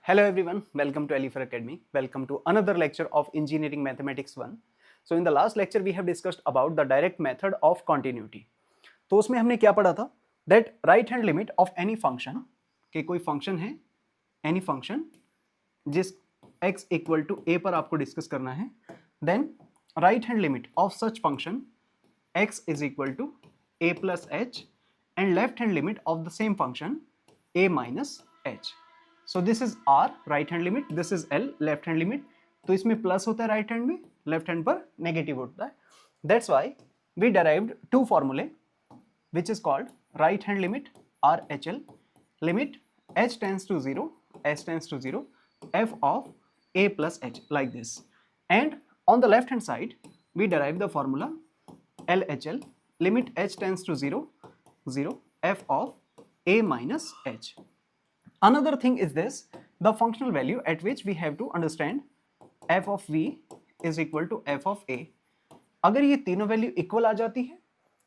Hello everyone, welcome to Alifer Academy. Welcome to another lecture of Engineering Mathematics 1. So in the last lecture we have discussed about the direct method of continuity. तो उसमें हमने क्या पढ़ा था? That right hand limit of any function, कि कोई function है, any function जिस x equal to a पर आपको डिस्कस करना है, then right hand limit of such function x is equal to a plus h and left hand limit of the same function a minus h. So this is R right hand limit, this is L left hand limit. तो इसमें plus होता है right hand में, left hand पर negative होता है. That's why we derived two formulae which is called right hand limit RHL, limit h tends to 0, h tends to 0, f of a plus h like this. And on the left hand side we derive the formula LHL, limit h tends to 0, 0, f of a minus h. Another thing is this, the functional value at which we have to understand f of v is equal to f of a. अगर ये तीनों value equal आ जाती है,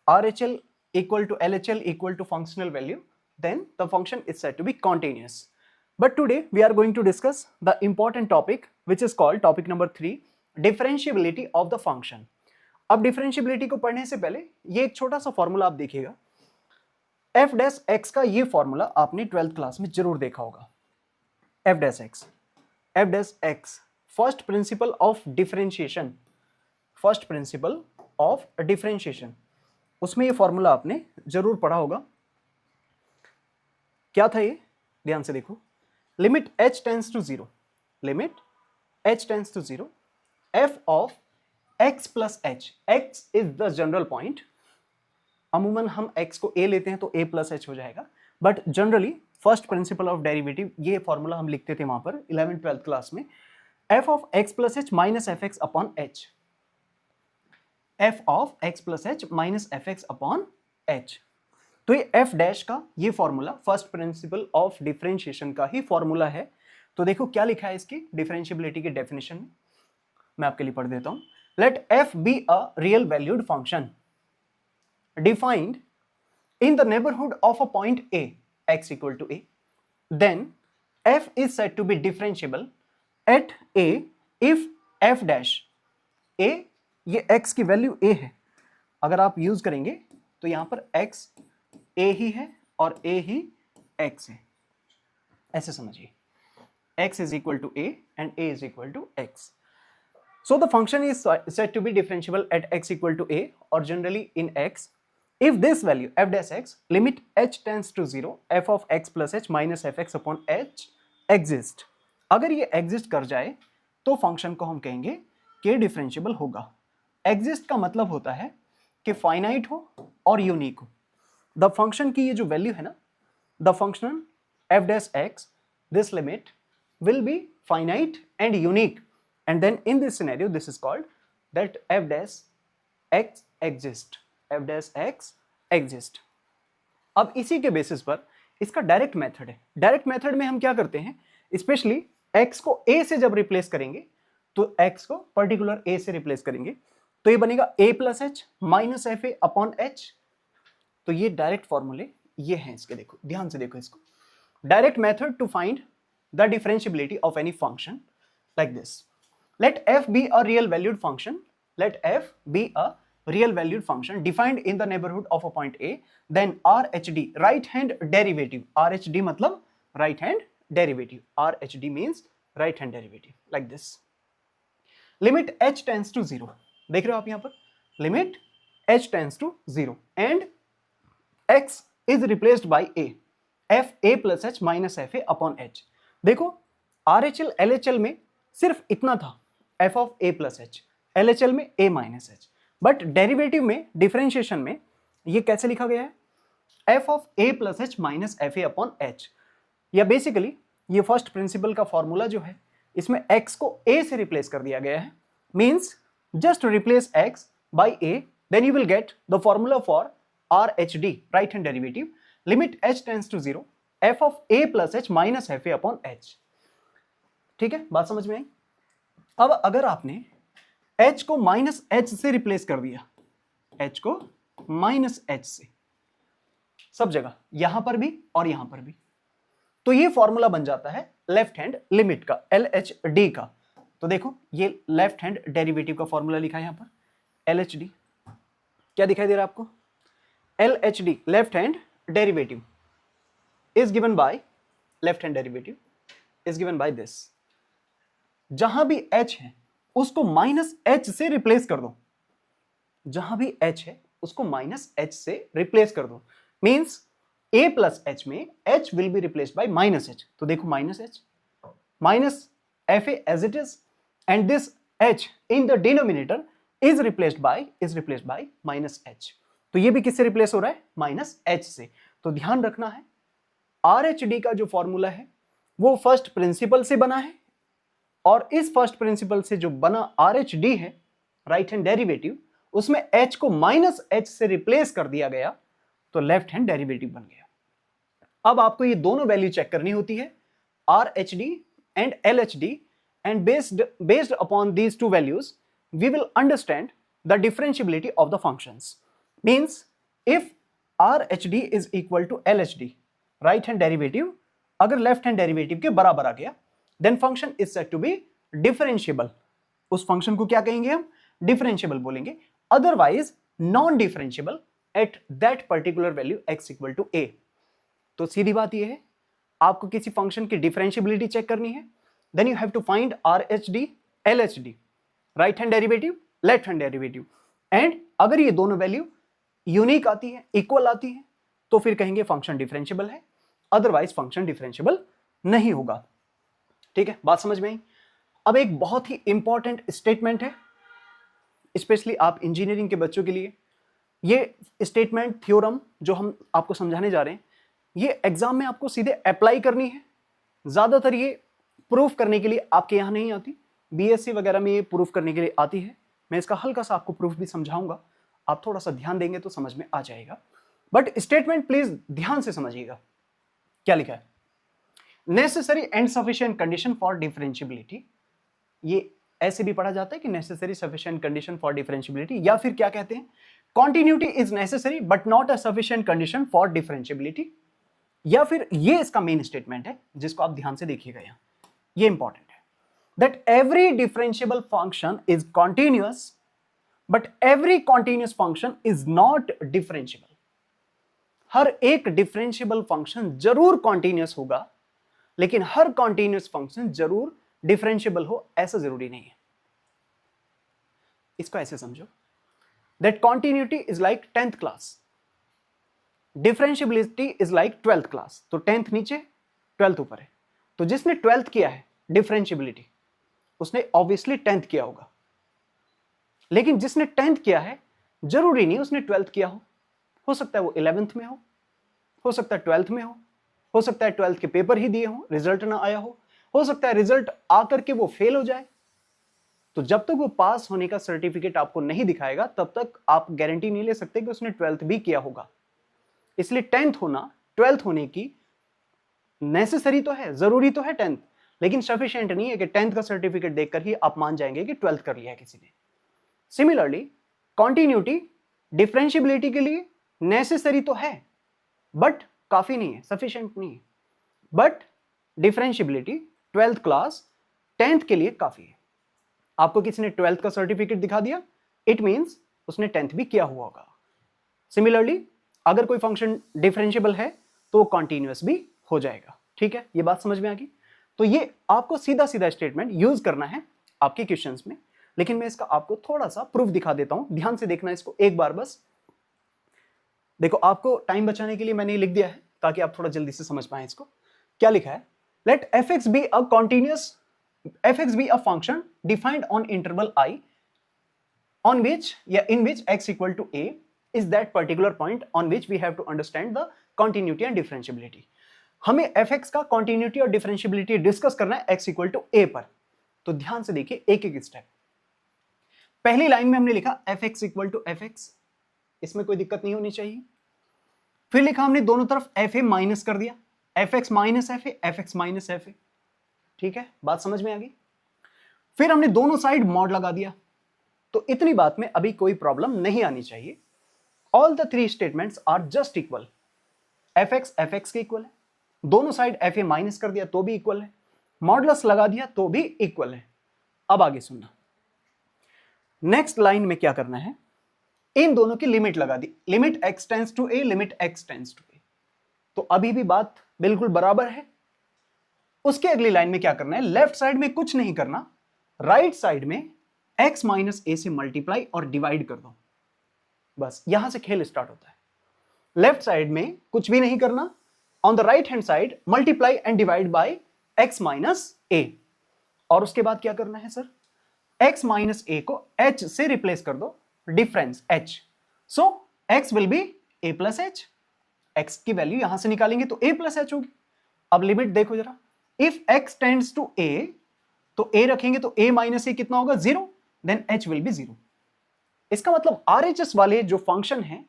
RHL equal to LHL equal to functional value, then the function is said to be continuous. But today we are going to discuss the important topic which is called topic number 3, differentiability of the function. अब differentiability को पढ़ने से पहले ये एक छोटा सा formula आप देखिएगा. f डैश x का ये फॉर्मूला आपने 12th क्लास में जरूर देखा होगा. f dash x first principle of differentiation, first principle of differentiation, उसमें ये फॉर्मूला आपने जरूर पढ़ा होगा. क्या था ये? ध्यान से देखो. Limit h tends to 0, limit h tends to 0, f of x plus h. x is the general point. अमूमन हम x को a लेते हैं तो a प्लस h हो जाएगा, but generally first principle of derivative ये फॉर्मूला हम लिखते थे वहां पर 11th-12th क्लास में, f of x plus h minus F x upon h, f of x plus h minus F x upon h. तो ये f डैश का ये formula first principle of differentiation का ही फॉर्मूला है. तो देखो क्या लिखा है इसकी डिफरेंशिएबिलिटी के डेफिनेशन में, मैं आपके लिए पढ़ देता हूं. Let f be a real valued function defined in the neighborhood of a point a, x equal to a, then f is said to be differentiable at a if f dash a, ये x की value a है, अगर आप use करेंगे तो यहां पर x a ही है और a ही x है, ऐसे समझिए. x is equal to a and a is equal to x. So the function is said to be differentiable at x equal to a or generally in x if this value f dash x limit h tends to 0, f of x plus h minus f x upon h exist. अगर ये exist कर जाए तो function को हम कहेंगे कि differentiable होगा. exist का मतलब होता है कि फाइनाइट हो और यूनिक हो. द फंक्शन की ये जो वैल्यू है ना, the function f dash x, this limit will be finite and unique, and then in this scenario this is called that f dash x exist, f dash x exist. अब इसी के basis पर इसका direct method है. Direct method में हम क्या करते हैं, स्पेशली x को a से जब रिप्लेस करेंगे तो x को पर्टिकुलर a से रिप्लेस करेंगे तो ये बनेगा a plus h minus F a upon H. तो ये डायरेक्ट फॉर्मूले ये हैं इसके. देखो ध्यान से देखो इसको. Direct method to find the differentiability of any function like this. Let f be a real valued function, let f be a real valued function defined in the neighborhood of a point a, then RHD, right hand derivative, RHD मतलब right hand derivative, RHD means right hand derivative like this. Limit h tends to 0, देख रहे हो आप यहां पर, limit h tends to 0 and x is replaced by a, f a plus h minus f a upon h. देखो RHL LHL में सिर्फ इतना था, f of a plus h, LHL में a minus h, but derivative में differentiation में ये कैसे लिखा गया है, f of a plus h minus F a upon h. या बेसिकली ये फर्स्ट प्रिंसिपल का फॉर्मूला जो है इसमें x को a से रिप्लेस कर दिया गया है. Means just replace x by a, then you will get the formula for RHD, right hand derivative, limit h tends to 0, f of a plus h minus F a upon h. ठीक है, बात समझ में आई. अब अगर आपने h को minus h से रिप्लेस कर दिया, h को माइनस h से सब जगह, यहां पर भी और यहां पर भी, तो ये फॉर्मूला बन जाता है लेफ्ट हैंड लिमिट का, LHD का। तो देखो ये लेफ्ट हैंड डेरिवेटिव का फॉर्मूला लिखा है यहां पर, LHD क्या दिखाई दे रहा है आपको, LHD left hand derivative is given by, left hand derivative is given by this. जहां भी h है उसको -h से रिप्लेस कर दो, जहां भी h है उसको -h से रिप्लेस कर दो, मींस a प्लस h में h will be replaced by -h। तो देखो -h minus fa as it is and this h in the denominator is replaced by -h। तो ये भी किससे रिप्लेस हो रहा है, -h से। तो ध्यान रखना है RHD का जो फॉर्मूला है वो फर्स्ट प्रिंसिपल से बना है, और इस फर्स्ट प्रिंसिपल से जो बना RHD है राइट हैंड डेरिवेटिव, उसमें h को -h से रिप्लेस कर दिया गया, तो लेफ्ट हैंड डेरिवेटिव बन गया। अब आपको ये दोनों वैल्यू चेक करनी होती है, RHD and LHD, and based upon these two values we will understand the differentiability of the functions। means if RHD is equal to LHD, right hand derivative अगर लेफ्ट हैंड डेरिवेटिव के बराबर आ गया, then function is said to be differentiable। उस function को क्या कहेंगे हम, differentiable बोलेंगे, otherwise non differentiable at that particular value x equal to a। तो सीधी बात यह है, आपको किसी फंक्शन की डिफरेंशियबिलिटी चेक करनी है, then you have to find RHD, LHD, right hand derivative, left hand derivative, and अगर ये दोनों वैल्यू यूनिक आती है, इक्वल आती है, तो फिर कहेंगे फंक्शन डिफरेंशियबल है, अदरवाइज फंक्शन डिफरेंशियबल नहीं होगा। ठीक है, बात समझ में आई। अब एक बहुत ही इंपॉर्टेंट स्टेटमेंट है, स्पेशली आप इंजीनियरिंग के बच्चों के लिए। ये स्टेटमेंट थ्योरम जो हम आपको समझाने जा रहे हैं, ये एग्जाम में आपको सीधे अप्लाई करनी है। ज्यादातर ये प्रूफ करने के लिए आपके यहां नहीं आती, BSc वगैरह में ये प्रूफ करने के लिए आती है। मैं इसका हल्का सा आपको प्रूफ भी समझाऊंगा, आप थोड़ा सा ध्यान देंगे तो समझ में आ जाएगा। बट स्टेटमेंट प्लीज ध्यान से समझिएगा, क्या लिखा है, necessary and sufficient condition for differentiability. ये ऐसे भी पढ़ा जाता है कि necessary sufficient condition for differentiability, या फिर क्या कहते हैं, continuity is necessary but not a sufficient condition for differentiability, या फिर ये इसका मेन स्टेटमेंट है जिसको आप ध्यान से देखिएगा। यहां ये इंपॉर्टेंट है, that every differentiable function is continuous but every continuous function is not differentiable. हर एक डिफरेंशियबल फंक्शन जरूर कॉन्टिन्यूअस होगा, लेकिन हर कॉन्टिन्यूअस फंक्शन जरूर डिफरेंशियबल हो ऐसा जरूरी नहीं है। इसको ऐसे समझो, that continuity is like 10th class, differentiability is like 12th class. तो 10th नीचे 12th ऊपर है, तो जिसने 12th किया है डिफरेंशियबिलिटी, उसने ऑब्वियसली 10th किया होगा। लेकिन जिसने 10th किया है जरूरी नहीं उसने 12th किया हो सकता है वो 11th में हो सकता है 12th में हो सकता है 12th के पेपर ही दिए हो, रिजल्ट ना आया हो सकता है रिजल्ट आकर के वो फेल हो जाए। तो जब तक वो पास होने का सर्टिफिकेट आपको नहीं दिखाएगा, तब तक आप गारंटी नहीं ले सकते कि उसने 12th भी किया होगा। इसलिए 10th होना, 12th होने की नेसेसरी तो है, जरूरी तो है 10th, लेकिन सफिशिएंट नहीं है कि 10th का सर्टिफिकेट देखकर ही आप मान जाएंगे कि 12th कर लिया है किसी ने। सिमिलरली कॉन्टिन्यूटी डिफरेंशियबिलिटी के लिए नेसेसरी तो है बट काफी नहीं है, सफिशिएंट नहीं है। But differentiability 12th class 10th के लिए काफी है। आपको किसी ने 12th का सर्टिफिकेट दिखा दिया, इट मींस उसने 10th भी किया हुआ होगा। सिमिलरली अगर कोई फंक्शन डिफरेंशियबल है तो कॉन्टिन्यूअस भी हो जाएगा। ठीक है, ये बात समझ में आ गई। तो ये आपको सीधा सीधा स्टेटमेंट यूज करना है आपके क्वेश्चंस में, लेकिन मैं इसका आपको थोड़ा सा प्रूफ दिखा देता हूं, ध्यान से देखना इसको एक बार बस। देखो, आपको टाइम बचाने के लिए मैंने लिख दिया है ताकि आप थोड़ा जल्दी से समझ पाए इसको। क्या लिखा है, let fx be a continuous, fx be a function defined on interval i on which या in which x equal to a is that particular point on which we have to understand the continuity and differentiability। हमें fx का continuity और differentiability discuss करना है x equal to a पर। तो ध्यान से देखिए एक एक स्टेप। पहली लाइन में हमने लिखा fx equal to fx, इसमें कोई दिक्कत नहीं होनी चाहिए। फिर लिखा हमने दोनों तरफ fa माइनस कर दिया, fx minus fa, fx minus fa। ठीक है, बात समझ में आ गई। फिर हमने दोनों साइड मॉड लगा दिया, तो इतनी बात में अभी कोई प्रॉब्लम नहीं आनी चाहिए। All the three statements are just equal, fx fx के इक्वल है, दोनों साइड fa माइनस कर दिया तो भी इक्वल है, मॉडुलस लगा दिया तो भी इक्वल है। अब आगे सुनना, नेक्स्ट लाइन में क्या करना है, इन दोनों की लिमिट लगा दी, limit x tends to a, limit x tends to a, तो अभी भी बात बिल्कुल बराबर है। उसके अगली लाइन में क्या करना है, लेफ्ट साइड में कुछ नहीं करना, राइट साइड में x माइनस a से मल्टीप्लाई और डिवाइड कर दो, बस यहां से खेल स्टार्ट होता है। लेफ्ट साइड में कुछ भी नहीं करना, on the right hand side multiply and divide by x minus a, और उसके बाद क्या करना है सर, x माइनस a को h से रिप्लेस कर दो, difference h, so x will be a plus h, x की वैल्यू यहां से निकालेंगे तो a प्लस h होगी। अब लिमिट देखो जरा, if x tends to a, तो a रखेंगे तो a माइनस a कितना होगा, 0, देन h विल बी 0। इसका मतलब RHS वाले जो फंक्शन है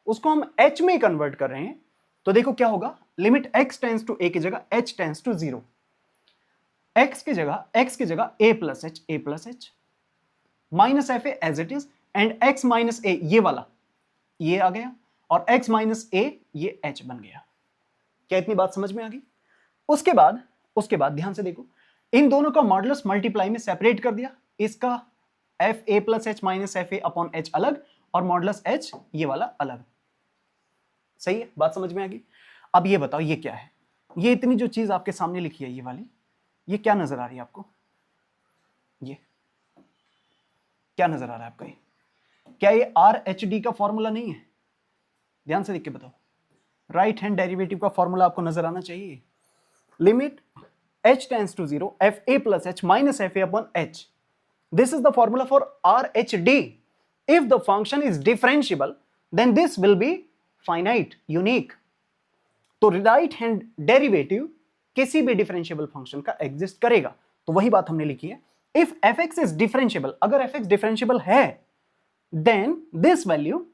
उसको हम h में कन्वर्ट कर रहे हैं, तो देखो क्या होगा, limit x tends to a की जगह h टेंड्स टू 0, x की जगह a plus h minus F A as it is, and x minus A ये वाला ये आ गया, और x माइनस ए ये h बन गया। क्या इतनी बात समझ में आ गई? उसके बाद ध्यान से देखो, इन दोनों का मॉडुलस मल्टीप्लाई में सेपरेट कर दिया, इसका F a plus h minus F a upon H अलग, और मॉडुलस एच ये वाला अलग। सही है, बात समझ में आ गई? अब ये बताओ ये क्या है, ये इतनी जो चीज आपके सामने लिखी है ये वाली, ये क्या नजर आ रही है आपको, ये क्या नजर आ रहा है आपको, ये क्या ये आर एच डी का फॉर्मूला नहीं है? ध्यान से देख के बताओ, राइट हैंड डेरिवेटिव का फॉर्मूला आपको नजर आना चाहिए, limit h tends to 0 f a plus h minus F a upon h, this is the formula for R H D. If the function is differentiable then this will be finite, unique. तो right hand derivative किसी भी differentiable function का exist करेगा, तो वही बात हमने लिखी है, इफ fx इज डिफरेंशिएबल, अगर fx डिफरेंशिएबल है then this value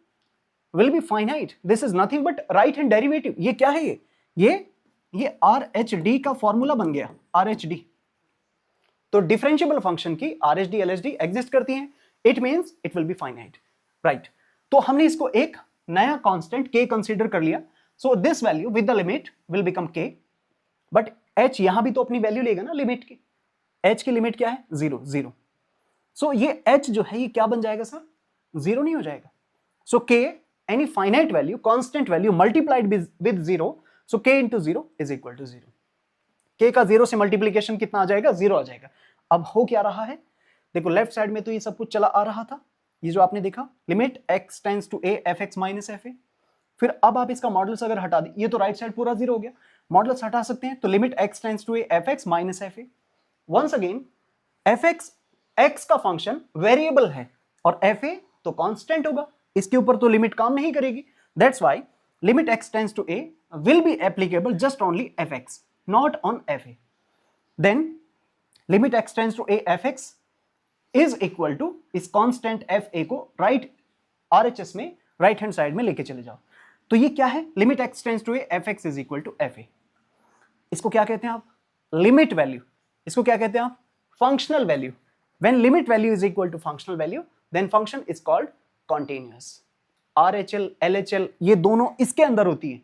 will be finite, this is nothing but right hand derivative. ये क्या है, ये आर एच डी का फॉर्मूला बन गया, आर एच डी। तो डिफरेंशिएबल फंक्शन की R H D L H D exist करती हैं, it means it will be finite, right. तो हमने इसको एक नया कांस्टेंट k कंसीडर कर लिया, so this value with the limit will become k, but h यहां भी तो अपनी वैल्यू लेगा ना लिमिट की, h की लिमिट क्या है, 0 0, सो ये h जो है ये क्या बन जाएगा सर, 0 नहीं हो जाएगा। So k any finite value, constant value multiplied with 0, so k into 0 is equal to 0। k का 0 से मल्टीप्लीकेशन कितना आ जाएगा, 0 आ जाएगा। अब हो क्या रहा है, देखो लेफ्ट साइड में तो ये सब कुछ चला आ रहा था, ये जो आपने देखा limit x tends to a f x minus F a, फिर अब आप इसका मॉडुलस अगर हटा दी, ये तो राइट साइड पूरा 0 हो गया, मॉडुलस हटा सकते हैं, तो limit x tends to a f x minus F a. Once again f x x का फंक्शन वेरिएबल है और एफ ए तो कांस्टेंट होगा, इसके ऊपर तो लिमिट काम नहीं करेगी, that's why limit x tends to a will be applicable just only fx, not on fa. Then limit x tends to a fx is equal to इस constant fa को राइट RHS में right hand side में लेके चले जाओ, तो ये क्या है, limit x tends to a fx is equal to fa। इसको क्या कहते हैं आप, लिमिट वैल्यू, इसको क्या कहते हैं आप, functional value. When limit value is equal to functional value, then function is called continuous। RHL LHL ये दोनों इसके अंदर होती है।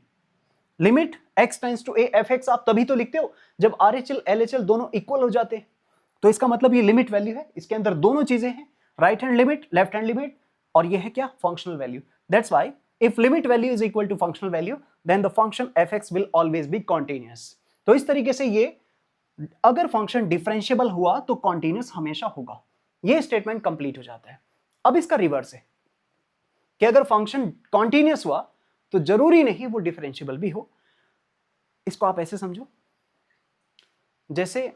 Limit x tends to a f x आप तभी तो लिखते हो जब RHL LHL दोनों इक्वल हो जाते हैं, तो इसका मतलब ये लिमिट वैल्यू है, इसके अंदर दोनों चीजें हैं, right hand limit, left hand limit, और ये है क्या, functional value. That's why if limit value is equal to functional value then the function fx will always be continuous. तो इस तरीके से ये अगर फंक्शन डिफरेंशिएबल हुआ तो कॉन्टिन्यूअस हमेशा होगा, ये स्टेटमेंट कंप्लीट हो जाता है। अब इसका रिवर्स है कि अगर फंक्शन कॉन्टिन्यूअस हुआ तो जरूरी नहीं वो डिफरेंशिएबल भी हो। इसको आप ऐसे समझो, जैसे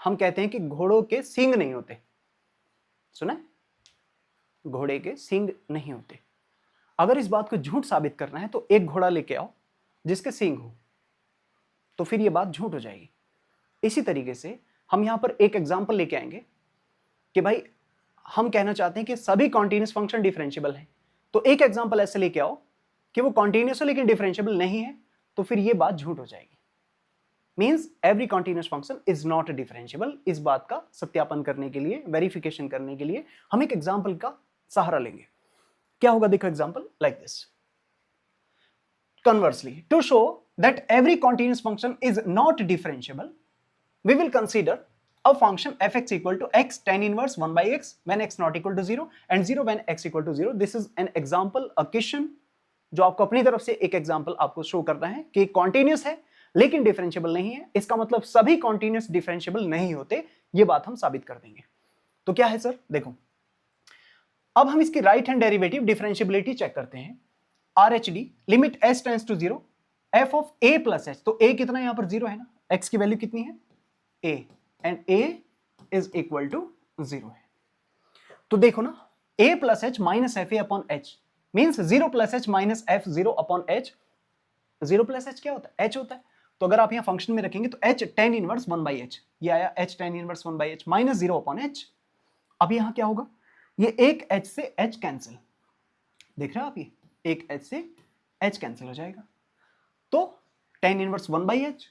हम कहते हैं कि घोड़ों के सींग नहीं होते, सुना, घोड़े के सींग नहीं होते। अगर इस बात को झूठ साबित करना है तो एक घोड़ा लेके आओ जिसके सींग हो, तो फिर ये बात झूठ हो जाएगी। इसी तरीके से हम यहां पर एक एग्जांपल लेके आएंगे कि भाई हम कहना चाहते हैं कि सभी कॉन्टिन्यूअस फंक्शन डिफरेंशिएबल हैं, तो एक एग्जांपल ऐसे लेके आओ कि वो कॉन्टिन्यूअस है लेकिन डिफरेंशिएबल नहीं है, तो फिर ये बात झूठ हो जाएगी। Means every continuous function is not differentiable. इस बात का सत्यापन करने के लिए, वेरिफिकेशन करने के लिए हम एक एग्जांपल का सहारा लेंगे। क्या होगा, देखो example like this. Conversely, to show that every continuous function is not differentiable, we will consider a function fx equal to x tan inverse 1 by x when x not equal to 0 and 0 when x equal to 0. This is an example, a question जो आपको अपनी तरफ से एक example आपको show करना है कि कॉन्टिन्यूस है लेकिन डिफरेंशिएबल नहीं है. इसका मतलब सभी कॉन्टिन्यूस डिफरेंशिएबल नहीं होते, ये बात हम साबित कर देंगे. तो क्या है सर, देखो अब हम इसकी right hand derivative differentiability check करते हैं. RHD limit s tends to 0 f of a plus h. तो a कितना यहां पर 0 है ना, x की वैल्यू कितनी है a and a is equal to 0 है. तो देखो ना a plus h minus F a upon h means 0 plus h minus f 0 upon h. 0 plus h क्या होता है, h होता है. तो अगर आप यहां फंक्शन में रखेंगे तो h tan inverse 1 by h, ये आया h tan inverse 1 by h minus 0 upon h. अब यहां क्या होगा, ये एक h से h कैंसिल, देख रहे हो आप, ये एक h से h कैंसिल हो जाएगा. तो tan inverse 1 by h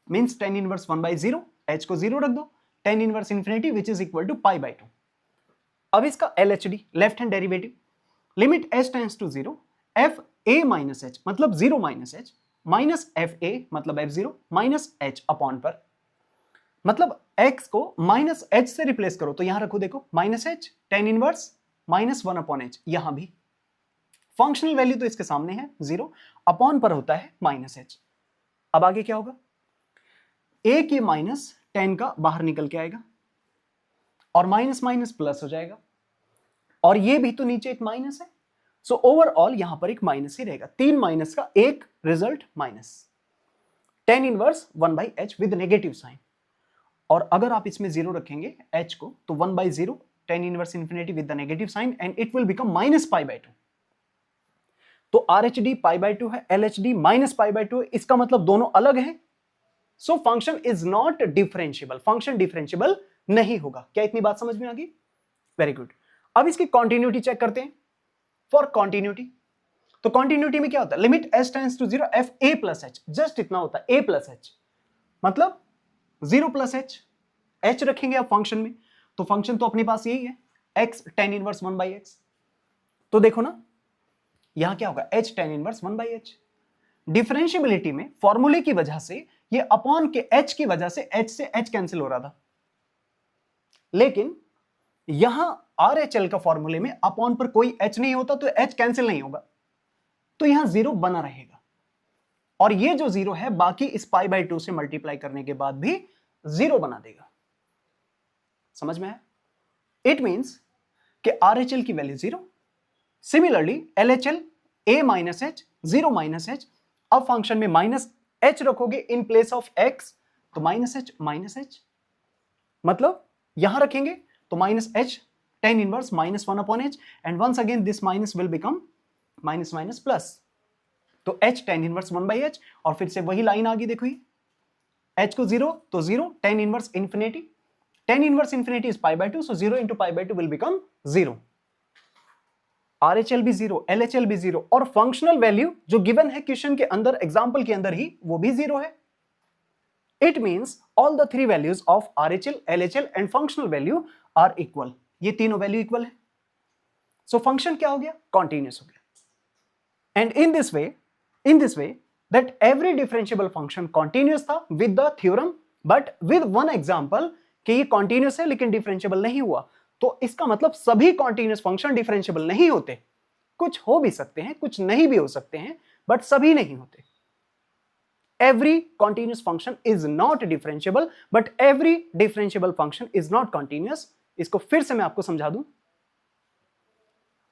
means tan inverse 1 by 0, h को 0 रख दो, tan inverse infinity which is equal to pi by 2. अब इसका LHD left hand derivative limit s tends to 0 f a minus h मतलब 0 minus h minus F a मतलब f0 minus h upon पर, मतलब x को minus h से replace करो तो यहां रखो, देखो minus h tan inverse minus 1 upon h. यहां भी फंक्शनल वैल्यू तो इसके सामने है 0, अपॉन पर होता है माइनस h. अब आगे क्या होगा, a की माइनस tan का बाहर निकल के आएगा और माइनस माइनस प्लस हो जाएगा और ये भी तो नीचे एक माइनस है. सो ओवरऑल यहां पर एक माइनस ही रहेगा, 3 माइनस का एक result minus. tan inverse 1 by h with negative sign, और अगर आप इसमें 0 रखेंगे h को तो 1 by 0 tan inverse infinity with the negative sign and it will become minus pi by 2. तो RHD पाई बाई 2 है, LHD माइनस पाई बाई 2 है, इसका मतलब दोनों अलग हैं. So function is not differentiable, function differentiable नहीं होगा. क्या इतनी बात समझ में आ गई? Very good. अब इसकी कॉन्टिन्यूटी चेक करते हैं. फॉर कॉन्टिन्यूटी, तो कॉन्टिन्यूटी में क्या होता है, limit s tends to 0 f a plus h, just इतना होता है a प्लस h, मतलब 0 प्लस h, h रखेंगे आप फंक्शन में तो फंक्शन तो अपने पास यही है x tan inverse 1 by x. तो देखो ना यहां क्या होगा, h tan inverse 1 by h. Differentiability में फॉर्मूले की वजह से ये अपॉन के h की वजह से h कैंसिल हो रहा था, लेकिन यहां RHL का फॉर्मूले में अपॉन पर कोई h नहीं होता तो h कैंसिल नहीं होगा, तो यहां 0 बना रहेगा. और ये जो 0 है बाकी इस पाई बाई 2 से मल्टीप्लाई करने के बाद भी 0 बना देगा. समझ में है? इट मींस कि RHL की value 0. Similarly LHL a minus h 0 minus h. अब फंक्शन में माइनस h रखोगे इन प्लेस ऑफ x तो माइनस h, मतलब यहां रखेंगे तो minus h tan inverse minus 1 upon h and once again this minus will become minus minus plus. तो h tan inverse 1 by h और फिर से वही लाइन आ गई, देखो ये h को 0 तो 0 tan inverse infinity, tan inverse infinity is pi by 2 so 0 into pi by 2 will become 0. RHL भी 0, LHL भी 0 और फंक्शनल वैल्यू जो गिवन है क्वेश्चन के अंदर, एग्जांपल के अंदर ही, वो भी 0 है. It means all the three values of RHL, LHL and functional value are equal. ये तीनों वैल्यू इक्वल है. सो फंक्शन क्या हो गया, कॉन्टिन्यूअस हो गया. And in this way that every differentiable function continuous था with the theorem, but with one example कि ये कॉन्टिन्यूअस है लेकिन डिफरेंशिएबल नहीं हुआ. तो इसका मतलब सभी कॉन्टिन्यूअस फंक्शन डिफरेंशिएबल नहीं होते. कुछ हो भी सकते हैं, कुछ नहीं भी हो सकते हैं, बट सभी नहीं होते. Every continuous function is not differentiable, but every differentiable function is not continuous. इसको फिर से मैं आपको समझा दूं.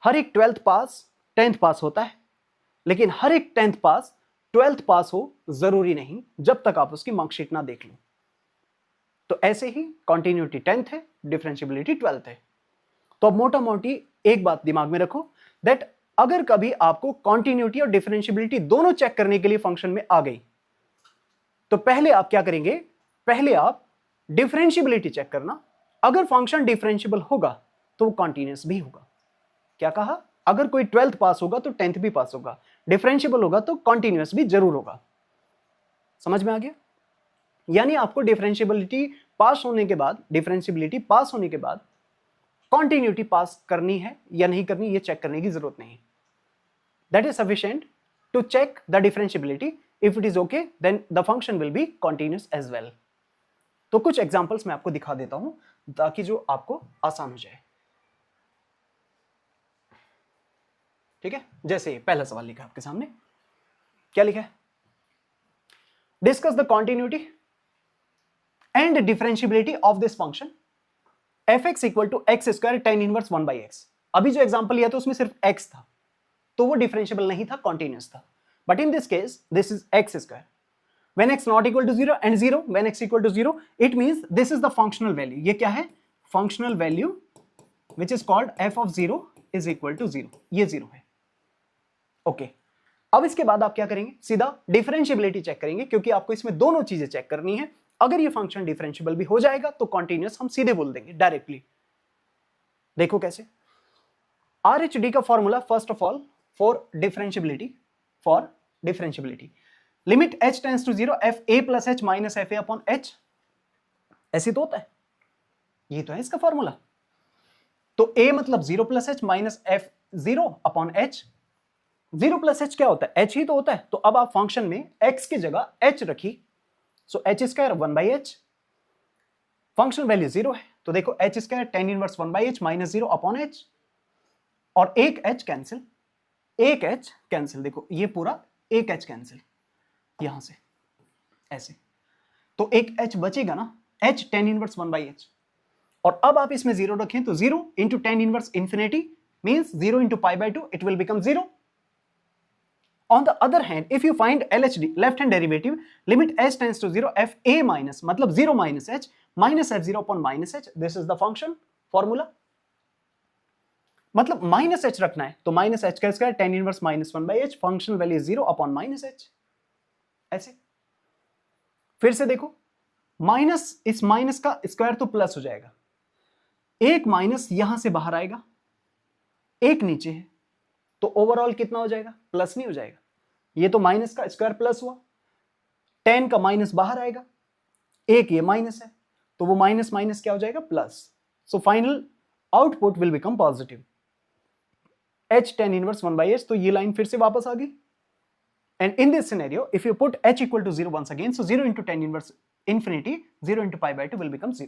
हर एक 12th पास 10th पास होता है, लेकिन हर एक 10th पास 12th पास हो जरूरी नहीं जब तक आप उसकी मार्कशीट ना देख लो. तो ऐसे ही कॉन्टिन्यूटी 10th है, डिफरेंशिएबिलिटी 12th है. तो अब मोटा मोटी एक बात दिमाग में रखो, दैट अगर कभी आपको कॉन्टिन्यूटी और डिफरेंशिएबिलिटी दोनों चेक करने के लिए फंक्शन में आ गई तो पहले आप क्या करेंगे, पहले आप डिफरेंशिएबिलिटी चेक करना. अगर फंक्शन डिफरेंशिएबल होगा तो वो कॉन्टिन्यूअस भी होगा. क्या कहा, अगर कोई 12th पास होगा तो 10th भी पास होगा, डिफरेंशिएबल होगा तो कॉन्टिन्यूअस भी जरूर होगा. समझ में आ गया? यानी आपको डिफरेंशिएबिलिटी पास होने के बाद कॉन्टिन्यूटी पास करनी है या नहीं करनी ये चेक करने की जरूरत नहीं. That is sufficient to check the differentiability. If it is okay, then the function will be continuous as well. तो कुछ एग्जांपल्स मैं आपको दिखा देता हूं ताकि जो आपको आसान हो जाए। ठीक है, जैसे पहला सवाल लिखा आपके सामने, क्या लिखा है? Discuss the continuity and differentiability of this function fx equal to x square tan inverse 1/x। अभी जो एग्जांपल लिया था उसमें सिर्फ x था, तो वो डिफरेंशियबल नहीं था, कॉन्टिन्यूअस था। But in this case this is x square when x not equal to 0 and 0 when x equal to 0, it means this is the functional value। ये क्या है? functional value which is called f of 0 is equal to 0। ये 0 है। Okay, अब इसके बाद आप क्या करेंगे? सीधा डिफरेंशियबिलिटी चेक करेंगे, क्योंकि आपको इसमें दोनों चीजें चेक करनी है। अगर ये फंक्शन डिफरेंशियबल भी हो जाएगा तो कॉन्टिन्यूअस हम सीधे बोल देंगे डायरेक्टली। देखो कैसे। RHD का formula first of all for differentiability limit h tends to 0 f a plus h minus f a upon h। ऐसे तो होता है, ये तो है इसका फॉर्मूला। तो a मतलब 0 plus h minus f 0 upon h। 0 plus h क्या होता है? h ही तो होता है। तो अब आप फंक्शन में x की जगह h रखी, सो h square 1/h, functional value 0 है, तो देखो h square tan inverse 1/h minus 0 upon h, और एक h कैंसिल, एक h कैंसिल, देखो ये पूरा एक h कैंसिल यहां से ऐसे, तो एक h बचेगा ना, h tan इनवर्स 1/h। और अब आप इसमें 0 रखें तो 0 into tan inverse infinity means 0 into π/2, it will become 0। On the other hand, if you find LHD, left hand derivative, limit h tends to 0, f a minus, मतलब 0 minus h, minus f0 upon minus h, this is the function formula। मतलब minus h रखना है तो minus h का square tan inverse minus 1/h, functional value 0 upon minus h। ऐसे फिर से देखो, माइनस, इस माइनस का स्क्वायर तो प्लस हो जाएगा, एक माइनस यहां से बाहर आएगा, एक नीचे है, तो ओवरऑल कितना हो जाएगा? प्लस नहीं हो जाएगा। ये तो माइनस का स्क्वायर प्लस हुआ, 10 का माइनस बाहर आएगा, एक ये माइनस है, तो वो माइनस माइनस क्या हो जाएगा? Plus. So final output will become positive, h tan inverse 1/h। तो ये लाइन फिर से वापस आ गई। And in this scenario, if you put h equal to 0 once again, so 0 into tan inverse infinity, 0 into π/2 will become 0।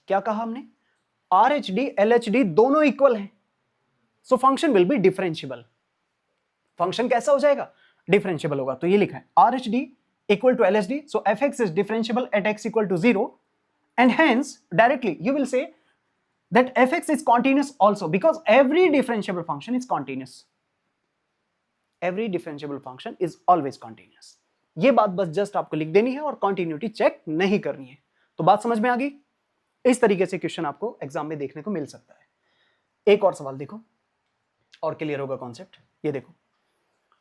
क्या कहा हमने? RHD, LHD दोनों इक्वल हैं, so function will be differentiable। Function कैसा हो जाएगा? डिफरेंशियबल होगा। तो ये लिखा है RHD equal to LHD, so fx is differentiable at x equal to 0, and hence directly you will say that fx is continuous also, because every differentiable function is continuous। Every differentiable function is always continuous। ये बात बस just आपको लिख देनी है और continuity check नहीं करनी है। तो बात समझ में आ गई? इस तरीके से क्वेश्चन आपको एग्जाम में देखने को मिल सकता है। एक और सवाल देखो और क्लियर होगा कॉन्सेप्ट। ये देखो,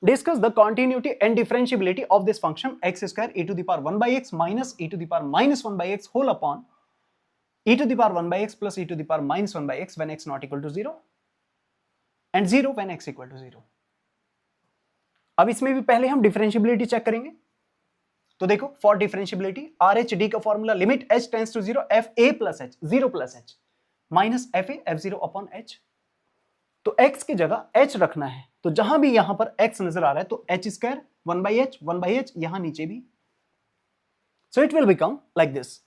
discuss the continuity and differentiability of this function x square e to the power 1/x minus e to the power minus 1/x whole upon e to the power 1/x plus e to the power minus 1/x when x not equal to 0 and 0 when x equal to 0। अब इसमें भी पहले हम differentiability check करेंगे। तो देखो, for differentiability RHD का formula limit h tends to 0 f a plus h, 0 plus h minus f a f0 upon h। तो x की जगह h रखना है, तो जहां भी यहां पर x नजर आ रहा है तो h स्क्वायर 1/h यहां नीचे भी, so it will become like this,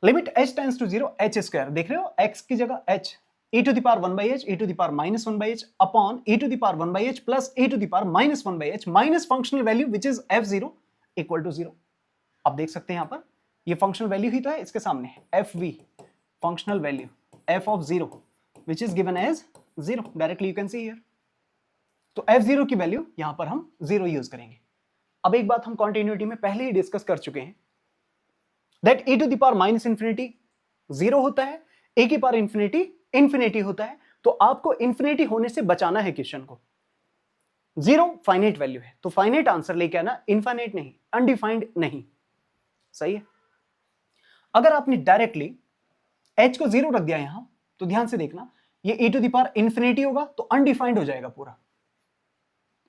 limit h tends to 0 h square, देख रहे हो x की जगह h, e to the power 1/h, e to the power minus 1/h upon e to the power 1/h plus e to the power minus 1/h minus functional value which is f0 equal to 0। अब देख सकते हैं यहां पर ये functional value ही तो है इसके सामने, fv functional value f of 0 which is given as 0, directly you can see here। तो f0 की वैल्यू यहां पर हम 0 यूज करेंगे। अब एक बात हम कॉन्टिन्यूटी में पहले ही डिस्कस कर चुके हैं, that e to the power minus infinity 0 होता है, e की पावर इंफिनिटी होता है, तो आपको इंफिनिटी होने से बचाना है क्वेश्चन को। 0 फाइनाइट वैल्यू है, तो फाइनाइट आंसर लेके आना, इनफाइनाइट नहीं, अनडिफाइंड नहीं। सही है? अगर आपने डायरेक्टली h को 0 रख दिया यहां, तो ध्यान से देखना, ये e to the power infinity होगा तो अनडिफाइंड हो जाएगा पूरा।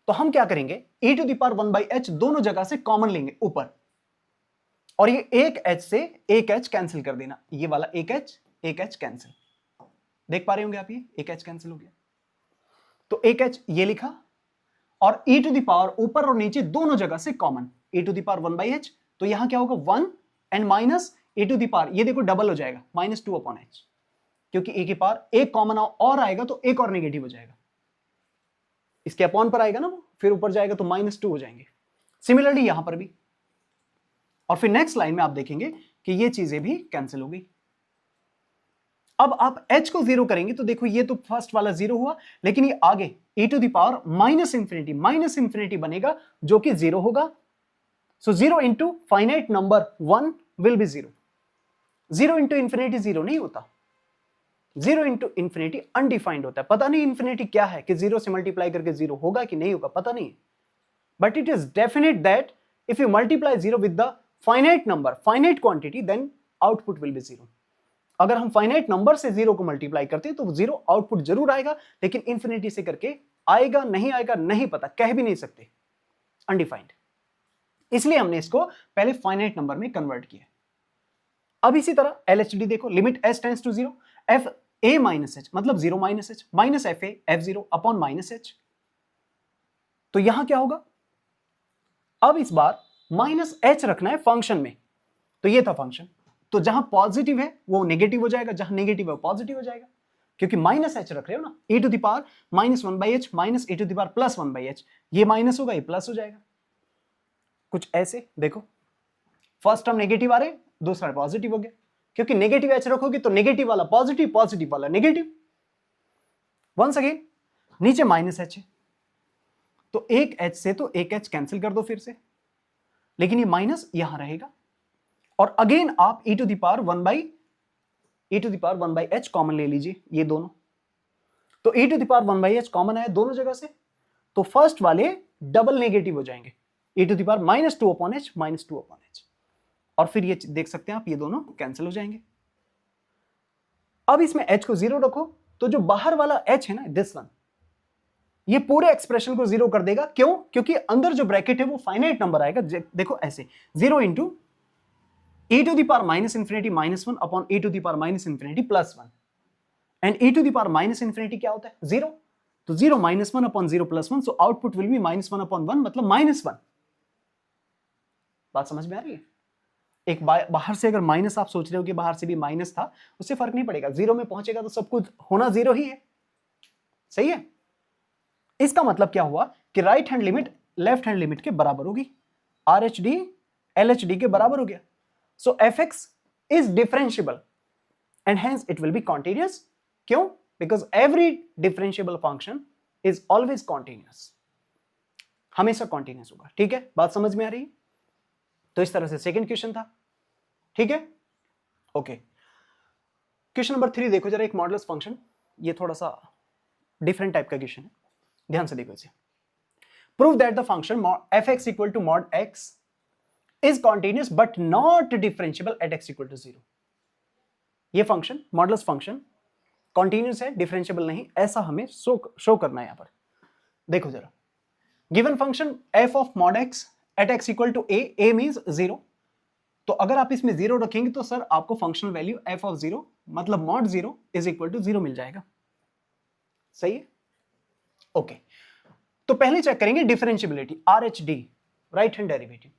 तो हम क्या करेंगे, e to the power 1/h दोनों जगह से कॉमन लेंगे ऊपर, और ये एक h से एक h कैंसिल कर देना, ये वाला एक h कैंसिल, देख पा रहे होंगे आप, ये एक h कैंसिल हो गया। तो एक h ये लिखा, और e टू द पावर ऊपर और नीचे दोनों जगह से common, e to the power 1/h, तो यहां क्या होगा 1 and minus e to the power, ये देखो डबल हो जाएगा -2/h, क्योंकि ए की पावर एक कॉमन और आएगा तो एक और नेगेटिव हो जाएगा, इसके अपॉन पर आएगा ना वो, फिर ऊपर जाएगा तो -2 हो जाएंगे। सिमिलरली यहां पर भी, और फिर नेक्स्ट लाइन में आप देखेंगे कि ये चीजें भी कैंसिल हो गई। अब आप h को 0 करेंगे तो देखो ये तो फर्स्ट वाला 0 हुआ, लेकिन ये आगे e to the power -infinity बनेगा जो कि 0 होगा। So 0 into finite number 1 will be 0। 0 into infinity 0 नहीं होता, 0 इंटू इंफिनिटी अनडिफाइंड होता है। पता नहीं इंफिनिटी क्या है कि 0 से मल्टीप्लाई करके 0 होगा कि नहीं होगा, पता नहीं, but it is definite that if you multiply 0 with the finite number, finite quantity, then output will be 0। अगर हम फाइनाइट नंबर से 0 को मल्टीप्लाई करते हैं तो 0 आउटपुट जरूर आएगा, लेकिन इंफिनिटी से करके आएगा नहीं आएगा नहीं पता, कह भी नहीं सकते, अनडिफाइंड। इसलिए हमने इसको पहले फाइनाइट नंबर में कन्वर्ट किया। अब इसी तरह LHD देखो, limit h tends to 0 f a minus h मतलब 0 minus h minus f a f0 upon minus h। तो यहां क्या होगा, अब इस बार माइनस h रखना है फंक्शन में, तो ये था फंक्शन, तो जहां पॉजिटिव है वो नेगेटिव हो जाएगा, जहां नेगेटिव है वो पॉजिटिव हो जाएगा, क्योंकि माइनस h रख रहे हो ना, e to the power -1/h minus e to the power +1/h, ये माइनस होगा ये प्लस हो जाएगा। कुछ ऐसे देखो, फर्स्ट टर्म नेगेटिव आ रहे, दूसरा पॉजिटिव हो गया, क्योंकि नेगेटिव h रखोगे तो नेगेटिव वाला पॉजिटिव, पॉजिटिव वाला नेगेटिव। वंस अगेन नीचे माइनस h है, तो एक h से तो एक h कैंसिल कर दो फिर से, लेकिन ये माइनस यहां रहेगा, और अगेन आप e to the power 1/h common ले लीजिए, ये दोनों, तो e to the power 1/h common आया दोनों जगह से, तो फर्स्ट वाले डबल नेगेटिव हो जाएंगे, e to the power -2/h, और फिर ये देख सकते हैं आप ये दोनों कैंसिल हो जाएंगे। अब इसमें h को 0 रखो, तो जो बाहर वाला h है ना, दिस वन, ये पूरे एक्सप्रेशन को 0 कर देगा। क्यों? क्योंकि अंदर जो ब्रैकेट है वो फाइनाइट नंबर आएगा, देखो ऐसे 0 into e to the power -∞(-1) upon e to the power -∞+1, and e to the power -∞ क्या होता है? 0, तो 0 -1 अपॉन 0 +1, so output will be -1 upon 1, मतलब -1। बात समझ में आ रही है? एक बाहर से अगर माइनस आप सोच रहे हो कि बाहर से भी माइनस था, उससे फर्क नहीं पड़ेगा, 0 में पहुंचेगा तो सब कुछ होना 0 ही है, सही है। इसका मतलब क्या हुआ कि right hand limit left hand limit के बराबर होगी, RHD LHD के बराबर हो गया। So fx is differentiable and hence it will be continuous. क्यों? Because every differentiable function is always continuous, हमेशा continuous होगा। ठीक है, बात समझ में आ रही है? तो इस तरह से सेकंड क्वेश्चन था, ठीक है, ओके। क्वेश्चन नंबर 3 देखो जरा, एक मॉडुलस फंक्शन, ये थोड़ा सा डिफरेंट टाइप का क्वेश्चन है, ध्यान से देखो इसे। Prove that the function fx equal to mod x is continuous but not differentiable at x equal to 0। ये फंक्शन मॉडुलस फंक्शन कॉन्टिन्यूस है, डिफरेंशिएबल नहीं, ऐसा हमें शो करना है। यहां पर देखो जरा, given function f of mod x at x equal to a means 0, तो अगर आप इसमें 0 रखेंगे तो सर आपको फंक्शनल वैल्यू f ऑफ 0 मतलब mod 0 इज इक्वल टू 0 मिल जाएगा, सही है, ओके। तो पहले चेक करेंगे differentiability, RHD right hand derivative,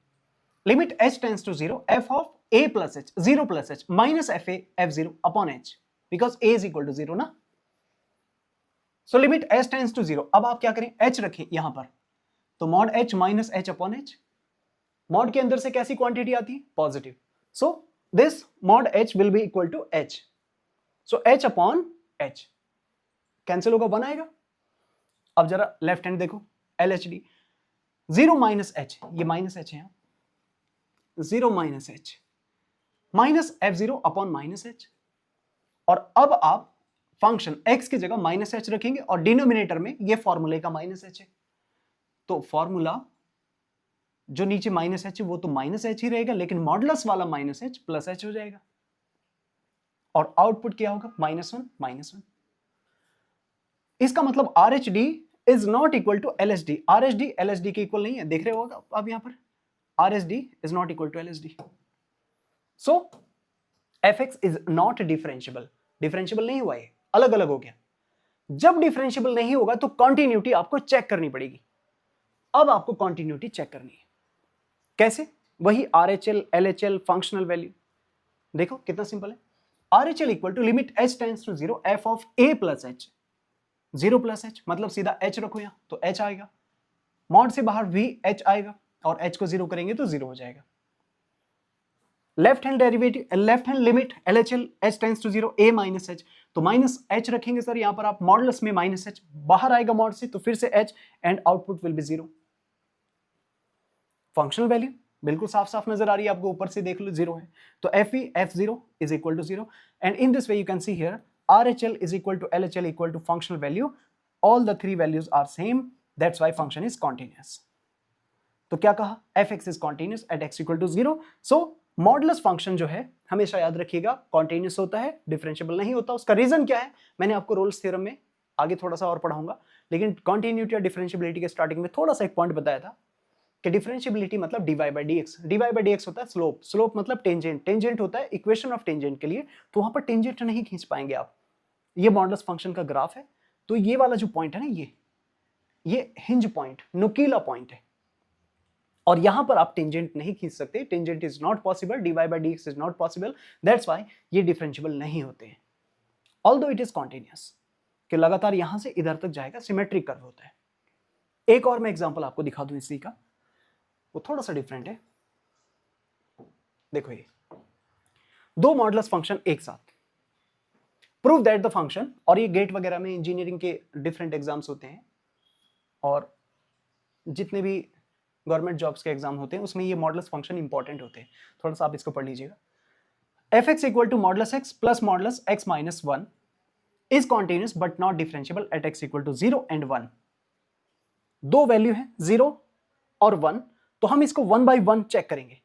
limit h tends to 0 f of a plus h 0 plus h minus fa f0 upon h, because a is equal to 0 ना, so limit h tends to 0। अब आप क्या करें, h रखें यहां पर, तो mod h minus h upon h, mod के अंदर से कैसी क्वांटिटी आती है? Positive, so this mod h will be equal to h, so h upon h cancel होगा, 1 आएगा। अब जरा लेफ्ट हैंड देखो, LHD 0 माइनस h, ये माइनस h है, 0 minus h minus f0 upon minus h, और अब आप फंक्शन x की जगह माइनस h रखेंगे और डिनोमिनेटर में ये फॉर्मूले का माइनस h है, तो फॉर्मूला जो नीचे माइनस h है वो तो माइनस h ही रहेगा, लेकिन मॉडुलस वाला माइनस h प्लस h हो जाएगा, और आउटपुट क्या होगा? -1 -1। इसका मतलब RHD is not equal to LHD, RHD LHD के इक्वल नहीं है, देख रहे होगा अब यहां पर, RHD is not equal to LHD. So fx is not differentiable. Differentiable नहीं हुआ, ये अलग अलग हो गया। जब डिफरेंशिएबल नहीं होगा तो कॉन्टिन्यूटी आपको चेक करनी पड़ेगी। अब आपको कॉन्टिन्यूटी चेक करनी है, कैसे? वही RHL, LHL, फंक्शनल वैल्यू। देखो कितना सिंपल है। RHL equal to limit h tends to 0 f of a plus h, 0 plus h मतलब सीधा h रखो यहाँ तो h आएगा, मॉड से बाहर भी h आएगा और h को 0 करेंगे तो 0 हो जाएगा। Left hand derivative, left hand limit LHL h tends to 0 a minus h, तो माइनस h रखेंगे सर यहाँ पर आप, मॉडुलस में माइनस h बाहर आएगा मॉड से तो फिर से h and output will be 0। Functional value बिल्कुल साफ साफ नजर आ रही है आपको, ऊपर से देख लो 0 है तो FE F0 is equal to 0 and in this way you can see here RHL is equal to LHL equal to functional value, all the three values are same, that's why function is continuous। तो क्या कहा, fx is continuous at x equal to 0, so modulus function जो है हमेशा याद रखिएगा continuous होता है, डिफरेंशिएबल नहीं होता। उसका रीजन क्या है मैंने आपको रोल्स थ्योरम में आगे थोड़ा सा और पढ़ाऊंगा, लेकिन कॉन्टिन्यूटी या डिफरेंशिएबिलिटी के स्टार्टिंग में थोड़ा सा एक पॉइंट बताया था कि डिफरेंशिएबिलिटी मतलब dy by dx, dy by dx होता है स्लोप, स्लोप मतलब टेंजेंट, टेंजेंट होता है इक्वेशन ऑफ टेंजेंट के लिए, तो वहां पर टेंजेंट नहीं खींच पाएंगे आप। ये मॉडुलस फंक्शन का ग्राफ है, तो ये वाला जो पॉइंट है ना, ये हिंज पॉइंट, नुकीला पॉइंट है, और यहां पर आप टेंजेंट नहीं खींच सकते, tangent is not possible, dy by dx is not possible, that's why ये डिफरेंशिएबल नहीं होते हैं, ऑल्दो इट इज कॉन्टिन्यूअस कि लगातार यहां से इधर तक जाएगा, सिमेट्रिक कर्व होता है। एक और मैं एग्जांपल आपको दिखा दूं इसी का, वो थोड़ा सा डिफरेंट है। देखो ये दो मॉडुलस फंक्शन एक साथ, प्रूव दैट द फंक्शन, और ये गेट वगैरह में इंजीनियरिंग के डिफरेंट एग्जाम्स होते हैं और जितने भी गवर्नमेंट जॉब्स के एग्जाम होते हैं उसमें ये मॉडुलस फंक्शन इंपॉर्टेंट होते हैं, थोड़ा सा आप इसको पढ़ लीजिएगा। fx equal to modulus x plus modulus x minus 1 is continuous but not differentiable at x equal to 0 and 1। दो वैल्यू है 0 और 1, तो हम इसको 1 by 1 चेक करेंगे।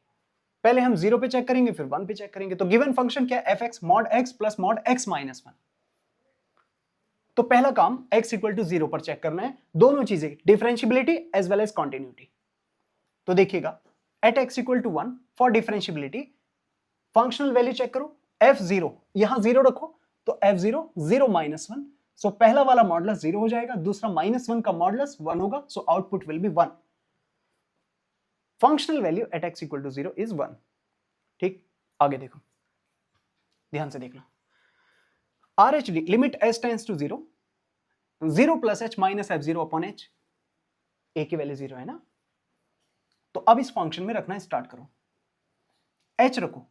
पहले हम 0 पे चेक करेंगे फिर 1 पे चेक करेंगे। तो गिवन फंक्शन क्या है, fx mod x plus mod x minus 1। तो पहला काम x इक्वल टू 0 पर चेक करना है, दोनों चीजें differentiability as well as continuity. तो देखिएगा at x equal to 1 for differentiability functional value check करो, f0 यहां 0 रखो तो f0 0 माइनस 1, सो पहला वाला मॉडुलस 0 हो जाएगा, दूसरा माइनस 1 का मॉडुलस 1 होगा, so output will be 1। Functional value at x equal to 0 is 1। ठीक, आगे देखो, ध्यान से देखना, RHD limit h tends to 0, 0 plus h minus f0 upon h, a की वैल्यू 0 है ना, तो अब इस फंक्शन में रखना स्टार्ट करो, h रखो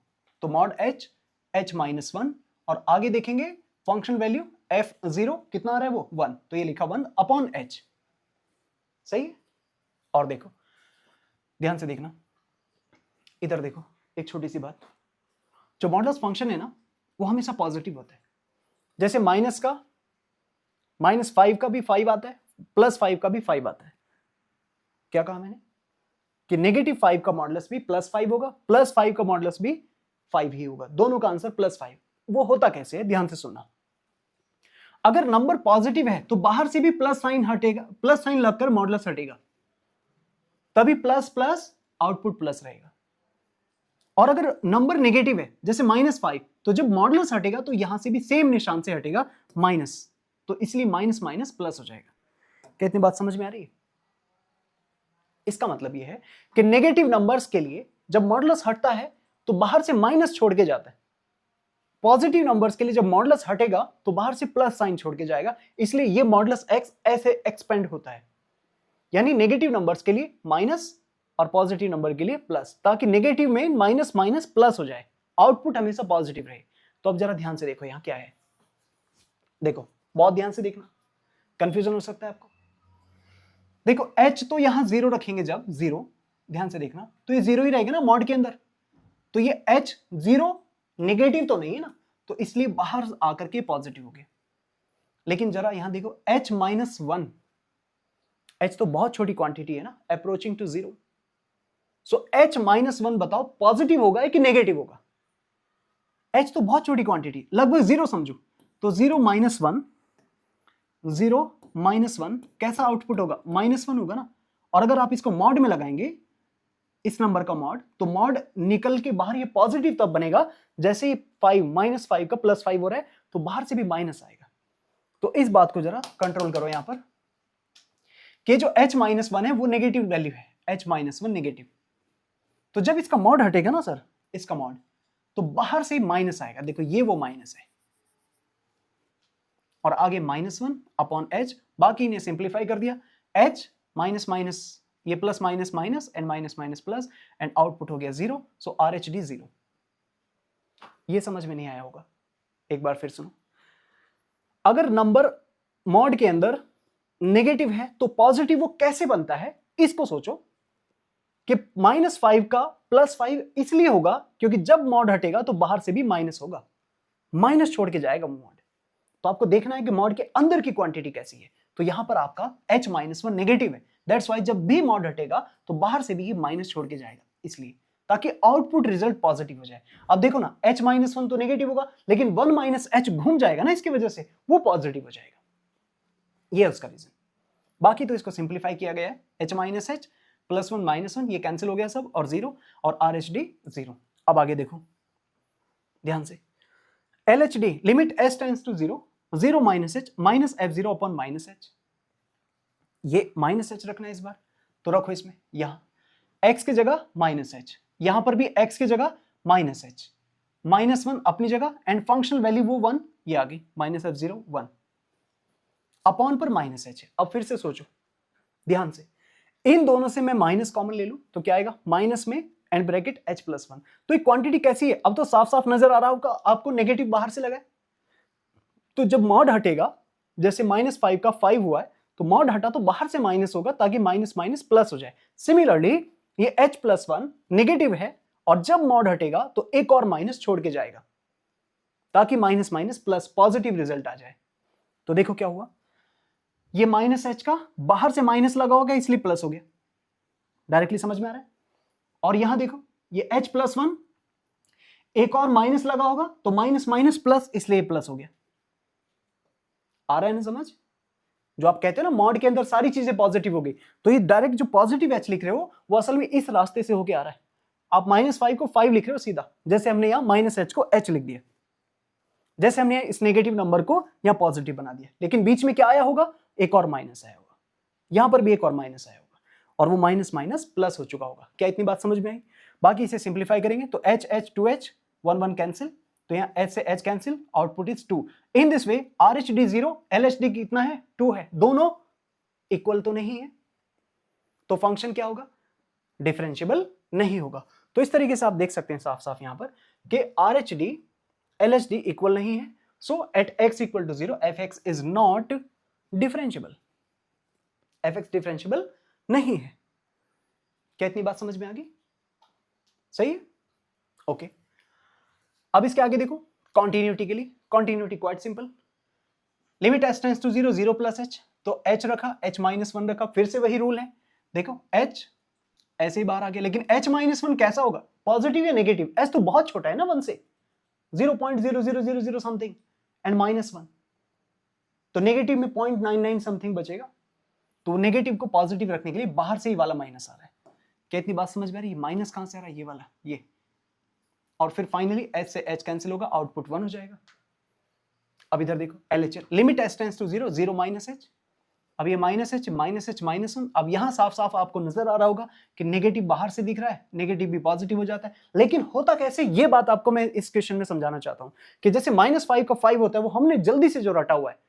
तो मॉड h, h माइनस 1, और आगे देखेंगे फंक्शन वैल्यू f0 कितना आ रहा है वो 1, तो ये लिखा 1 अपॉन h, सही है। और देखो ध्यान से देखना, इधर देखो एक छोटी सी बात, जो मॉडुलस फंक्शन है ना वो हमेशा पॉजिटिव होता है। जैसे माइनस का -5 का भी 5 आता है, +5 का भी 5 आता है। क्या कहा मैंने कि -5 का मॉडुलस भी +5 होगा, +5 का मॉडुलस भी 5 ही होगा, दोनों का आंसर +5। वो होता कैसे है, ध्यान से सुनना। अगर नंबर पॉजिटिव है तो बाहर से भी प्लस साइन हटेगा, प्लस साइन लगकर मॉडुलस हटेगा, तभी प्लस प्लस आउटपुट प्लस रहेगा। और अगर नंबर नेगेटिव है जैसे -5, तो जब मॉडुलस हटेगा तो यहां से भी सेम निशान से हटेगा माइनस, तो इसलिए माइनस माइनस प्लस हो जाएगा। क्या इतनी बात समझ में आ रही है? इसका मतलब यह है कि नेगेटिव नंबर्स के लिए जब मॉडुलस हटता है तो बाहर से माइनस छोड़ के जाता है, पॉजिटिव नंबर्स के लिए जब मॉडुलस हटेगा तो बाहर से प्लस साइन छोड़ के जाएगा, इसलिए यह मॉडुलस x ऐसे एक्सपेंड होता है, यानी नेगेटिव नंबर्स के लिए माइनस और पॉजिटिव नंबर के लिए प्लस, ताकि नेगेटिव में माइनस माइनस प्लस हो जाए, आउटपुट हमेशा पॉजिटिव रहे। तो अब जरा ध्यान से देखो यहां क्या है, देखो बहुत ध्यान से देखना, कंफ्यूजन हो सकता है आपको। देखो h तो यहां 0 रखेंगे, जब 0, ध्यान से देखना, तो ये 0 ही रहेगा ना मॉड के अंदर, तो ये h 0 नेगेटिव तो नहीं है ना, तो इसलिए बाहर आकर के पॉजिटिव हो गया। लेकिन जरा यहां देखो h माइनस 1, h तो बहुत छोटी क्वांटिटी है ना, approaching to 0, so h minus 1 बताओ पॉजिटिव होगा कि नेगेटिव होगा? h तो बहुत छोटी क्वांटिटी, लगभग 0 समझो, तो 0 माइनस 1, 0 माइनस 1 कैसा आउटपुट होगा, -1 होगा ना। और अगर आप इसको मॉड में लगाएंगे, इस नंबर का मॉड, तो मॉड निकल के बाहर ये पॉजिटिव तब बनेगा जैसे ही 5 -5 का +5 हो रहा है, तो बाहर से भी माइनस आएगा। तो इस बात को जरा कंट्रोल करो यहां पर कि जो h माइनस 1 है वो नेगेटिव वैल्यू है, h माइनस 1 नेगेटिव। तो जब इसका मॉड हटेगा ना सर, इसका मॉड, तो बाहर से माइनस आएगा। देखो ये वो माइनस है, और आगे -1 अपॉन h, बाकी ने सिंप्लीफाई कर दिया, h माइनस माइनस, ये plus minus minus and minus minus plus, and output हो गया 0। सो RHD 0। ये समझ में नहीं आया होगा, एक बार फिर सुनो। अगर नंबर मॉड के अंदर नेगेटिव है तो पॉजिटिव वो कैसे बनता है, इसको सोचो कि -5 का +5 इसलिए होगा क्योंकि जब मॉड हटेगा तो बाहर से भी माइनस होगा, माइनस छोड़ के जाएगा मॉड। तो आपको देखना है कि मॉड के अंदर की क्वांटिटी कैसी है। तो यहां पर आपका h-1 नेगेटिव है, दैट्स वाई जब भी मॉड हटेगा तो बाहर से भी ये माइनस छोड़ के जाएगा, इसलिए ताकि आउटपुट रिजल्ट पॉजिटिव हो जाए। अब देखो ना, h-1 तो नेगेटिव होगा, लेकिन 1 - h घूम जाएगा ना इसकी वजह से, वो पॉजिटिव हो जाएगा। ये है उसका रीजन। बाकी तो इसको सिंप्लीफाई किया गया है, h - h +1 -1 ये कैंसिल हो गया सब, और 0, और RHD 0। अब आगे देखो ध्यान से, LHD limit h tends to 0, 0 - h -f0 upon -h। ये -h रखना है इस बार, तो रखो इसमें, यहां x की जगह -h, यहां पर भी x की जगह -h, -1 अपनी जगह, एंड फंक्शनल वैल्यू वो 1, ये आ गई -f0 1 अपॉन पर -h। अब फिर से सोचो ध्यान से, इन दोनों से मैं माइनस कॉमन ले लूं तो क्या आएगा, माइनस में एंड ब्रैकेट h+1। तो ये क्वांटिटी कैसी है, अब तो साफ साफ नजर आ रहा होगा आपको, नेगेटिव बाहर से लगा है। तो जब मॉड हटेगा, जैसे -5 का 5 हुआ है, तो मॉड हटा तो बाहर से माइनस होगा ताकि माइनस माइनस प्लस हो जाए। सिमिलरली ये h+1 नेगेटिव है, और जब मॉड हटेगा तो एक और माइनस छोड़ के जाएगा ताकि minus minus plus positive result आ जाए। तो देखो क्या हुआ, ये -h का बाहर से माइनस लगा होगा इसलिए प्लस हो गया, डायरेक्टली समझ में आ रहा है। और यहां देखो ये h+1 एक और माइनस लगा होगा तो माइनस माइनस प्लस इसलिए प्लस हो गया। आ रहा है ना समझ, जो आप कहते हो ना मॉड के अंदर सारी चीजें पॉजिटिव हो गई, तो ये डायरेक्ट जो पॉजिटिव h लिख रहे हो वो असल में इस रास्ते से होके आ रहा है। आप -5 को 5 लिख रहे हो सीधा, जैसे हमने यहां -h को h लिख दिया, जैसे हमने इस नेगेटिव नंबर को यहां पॉजिटिव बना दिया, लेकिन बीच में क्या आया होगा, एक और माइनस आया होगा, यहां पर भी एक और माइनस आया होगा, और वो माइनस माइनस प्लस हो चुका होगा। क्या इतनी बात समझ में आई? बाकी इसे सिंप्लीफाई करेंगे तो h h 2h 1 1 कैंसिल, तो यहाँ h से h cancel, output is 2। In this way RHD 0, LHD कितना है, 2 है, दोनों इक्वल तो नहीं है, तो फंक्शन क्या होगा, डिफरेंशिएबल नहीं होगा। तो इस तरीके से आप देख सकते हैं साफ साफ यहां पर कि RHD LHD इक्वल नहीं है, so at x equal to 0 fx is not differentiable, fx differentiable नहीं है। क्या इतनी बात समझ में आ गई? सही है, ओके। अब इसके आगे देखो कॉन्टिन्यूटी के लिए, continuity quite simple, limit h tends to 0, 0 plus h, तो h रखा, h-1 रखा, फिर से वही रूल है। देखो h ऐसे ही बाहर आ गया, लेकिन h-1 कैसा होगा, पॉजिटिव या नेगेटिव? h तो बहुत छोटा है ना 1 से, 0.0000 समथिंग एंड -1, तो नेगेटिव में 0.99 समथिंग बचेगा। तो नेगेटिव को पॉजिटिव रखने के लिए बाहर से ही वाला माइनस आ रहा है। क्या इतनी बात समझ में आ रही है? माइनस कहां से आ रहा है, ये वाला, ये, और फिर फाइनली h से h कैंसिल होगा, आउटपुट 1 हो जाएगा। अब इधर देखो LHL, limit h tends to 0, 0 -h, अब ये -h -1, अब यहां साफ साफ आपको नजर आ रहा होगा कि नेगेटिव बाहर से दिख रहा है, नेगेटिव भी पॉजिटिव हो जाता है। लेकिन होता कैसे, ये बात आपको मैं इस क्वेश्चन में समझाना चाहता हूं कि जैसे -5 का 5 होता है, वो हमने जल्दी से जो रटा हुआ है,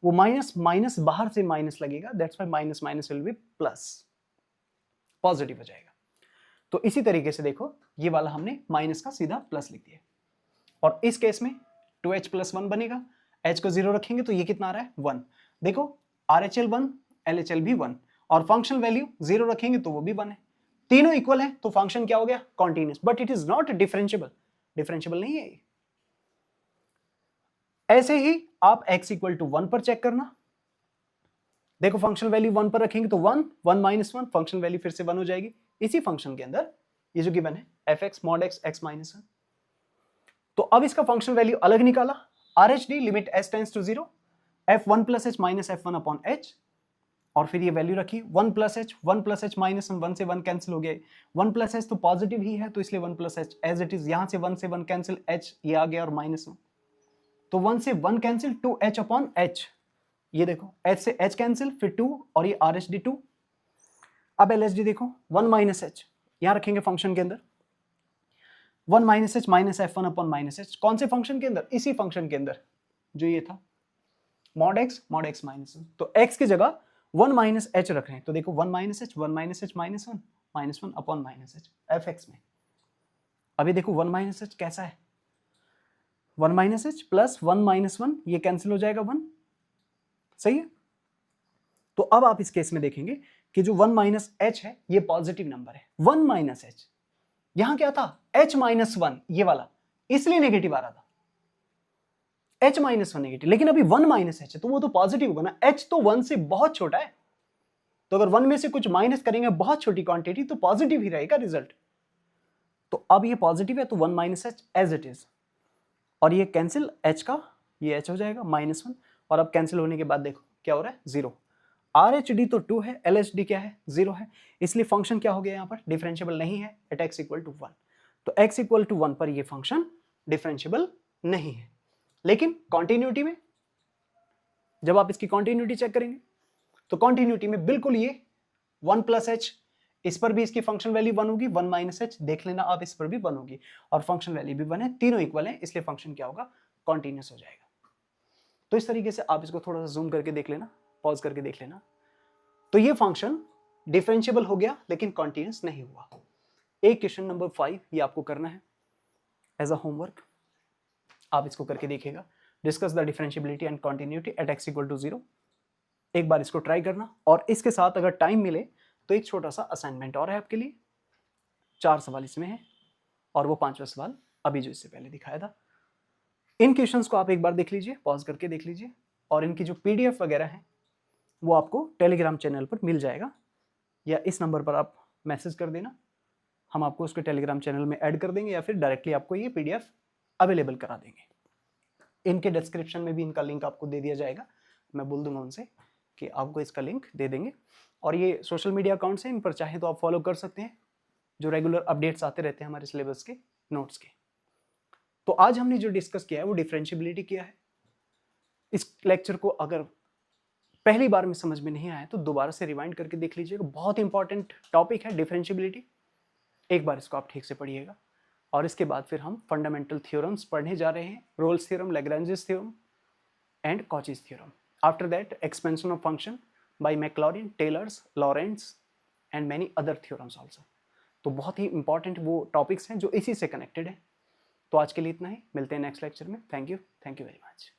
वो माइनस माइनस बाहर से माइनस लगेगा, that's why minus minus will be plus, positive हो जाएगा। तो इसी तरीके से देखो ये वाला हमने माइनस का सीधा प्लस लिख दिया, और इस केस में 2h + 1 बनेगा, h को 0 रखेंगे तो ये कितना आ रहा है, 1। देखो RHL 1, LHL भी 1, और फंक्शनल वैल्यू 0 रखेंगे तो वो भी 1 है, तीनों इक्वल है, तो फंक्शन क्या हो गया, continuous, but it is not differentiable, differentiable नहीं है। ऐसे ही आप x = 1 पर चेक करना, देखो फंक्शनल वैल्यू 1 पर रखेंगे तो 1, 1 - 1, फंक्शनल वैल्यू फिर से 1 हो जाएगी। इसी फंक्शन के अंदर ये जो गिवन है fx mod x x - 1, तो अब इसका फंक्शनल वैल्यू अलग निकाला, RHD limit h tends to 0, f1 + h - f1 upon h, और फिर ये वैल्यू रखी 1 + h, 1 + h - 1 से 1 कैंसिल हो गया, 1 + h तो पॉजिटिव ही है, तो इसलिए 1 + h एज इट इज, यहां से 1 से 1 कैंसिल, h ये आ गया और -1, तो 1 से 1 कैंसिल, 2h अपॉन h, ये देखो h से h कैंसिल, फिर 2, और ये RHD 2। अब LHD देखो 1 - h, यहां रखेंगे फंक्शन के अंदर 1 minus H minus F one upon minus H, कौन से फंक्शन के अंदर, इसी फंक्शन के अंदर जो ये था मॉड एक्स माइनस वन, तो x की जगह 1 माइनस एच रख रहे हैं, तो देखो 1 minus H minus one upon minus H F x में। अभी देखो 1 माइनस एच कैसा है, 1 minus H plus 1 minus one, ये कैंसिल हो जाएगा 1, सही है। तो अब आप इस केस में देखेंगे कि जो 1 माइनस एच है ये पॉजिटिव नंबर है, 1 माइनस एच, यहां क्या था h माइनस वन, ये वाला, इसलिए नेगेटिव आ रहा था, h माइनस वन नेगेटिव, लेकिन अभी 1 माइनस एच है तो वो तो पॉजिटिव होगा ना, h तो 1 से बहुत छोटा है, तो अगर 1 में से कुछ माइनस करेंगे बहुत छोटी क्वांटिटी तो पॉजिटिव ही रहेगा रिजल्ट। तो अब ये पॉजिटिव है तो 1 minus h as it is, और ये कैंसिल h का, ये h हो जाएगा माइनस वन, और अब कैंसिल होने के बाद देखो क्या हो रहा है, जीरो। RHD तो 2 है, LHD क्या है, 0 है, इसलिए फंक्शन क्या हो गया यहाँ पर, डिफरेंशिएबल नहीं है एट x इक्वल टू 1। तो x इक्वल टू 1 पर ये फंक्शन डिफरेंशिएबल नहीं है। लेकिन कॉन्टिन्यूटी में जब आप इसकी कॉन्टिन्यूटी चेक करेंगे तो कॉन्टिन्यूटी में बिल्कुल ये 1 प्लस एच, इस पर भी इसकी फंक्शन वैल्यू 1 होगी, 1 माइनस एच देख लेना आप, इस पर भी 1 होगी, और फंक्शन वैल्यू भी 1 है, तीनों इक्वल है, इसलिए फंक्शन क्या होगा, कॉन्टिन्यूस हो जाएगा। तो इस तरीके से आप इसको थोड़ा सा जूम करके देख लेना, पॉज करके देख लेना, तो ये फंक्शन डिफरेंशिएबल हो गया लेकिन कॉन्टिन्यूस नहीं हुआ। एक क्वेश्चन नंबर 5 ये आपको करना है एज अ होमवर्क, आप इसको करके देखिएगा, discuss the differentiability and continuity at x equal to 0। एक बार इसको ट्राई करना, और इसके साथ अगर टाइम मिले तो एक छोटा सा असाइनमेंट और है आपके लिए, 4 सवाल इसमें है, और वो 5वां सवाल अभी जो इससे पहले दिखाया था। इन क्वेश्चंस को आप एक बार देख लीजिए, पॉज करके देख लीजिए, और इनकी जो PDF वगैरह है वो आपको टेलीग्राम चैनल पर मिल जाएगा, या इस नंबर पर आप मैसेज कर देना, हम आपको उसके टेलीग्राम चैनल में ऐड कर देंगे, या फिर डायरेक्टली आपको ये PDF अवेलेबल करा देंगे। इनके डिस्क्रिप्शन में भी इनका लिंक आपको दे दिया जाएगा, मैं बोल दूंगा उनसे कि आपको इसका लिंक दे देंगे। और ये सोशल मीडिया अकाउंट्स हैं, इन पर चाहे तो आप फॉलो कर सकते हैं, जो रेगुलर अपडेट्स आते रहते हैं हमारे सिलेबस के नोट्स के। तो आज हमने जो डिस्कस किया है वो डिफरेंशिएबिलिटी किया है। इस लेक्चर को अगर पहली बार में समझ में नहीं आया तो दोबारा से रिवाइंड करके देख लीजिएगा, बहुत इंपॉर्टेंट टॉपिक है डिफरेंशिएबिलिटी, एक बार इसको आप ठीक से पढ़िएगा। और इसके बाद फिर हम फंडामेंटल थ्योरम्स पढ़ने जा रहे हैं, Rolle's theorem, Lagrange's theorem and Cauchy's theorem. After that expansion of function by Maclaurin, Taylor's, Laurent's and many other theorems also. तो बहुत ही इंपॉर्टेंट वो टॉपिक्स हैं जो इसी से कनेक्टेड है। तो आज के लिए इतना ही, मिलते हैं नेक्स्ट लेक्चर में। Thank you very much.